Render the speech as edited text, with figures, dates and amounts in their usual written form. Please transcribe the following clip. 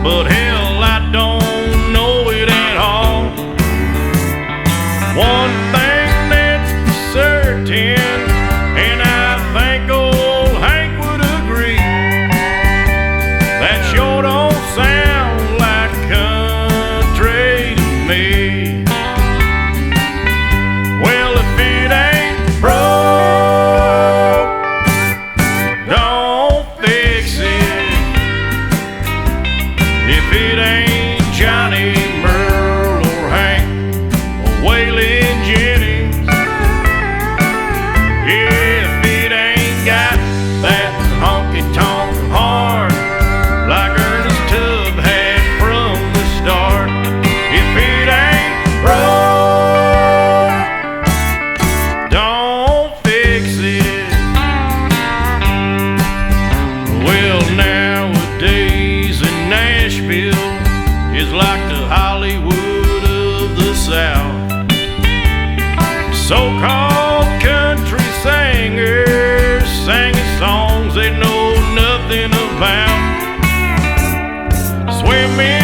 but hell, I don't know it at all. One thing that's certain, and I think old Hank would agree, that sure don't sound like country to me. Well, if it ain't broke, don't fix it. If it ain't Johnny, Merle, or Hank, or Waylon Jennings, yeah, if it ain't got that honky-tonk horn like Ernest Tubb had from the start, if it ain't broke, don't fix it. Well, nowadays in Nashville is like the Hollywood of the South. So-called country singers singing songs they know nothing about. Swimming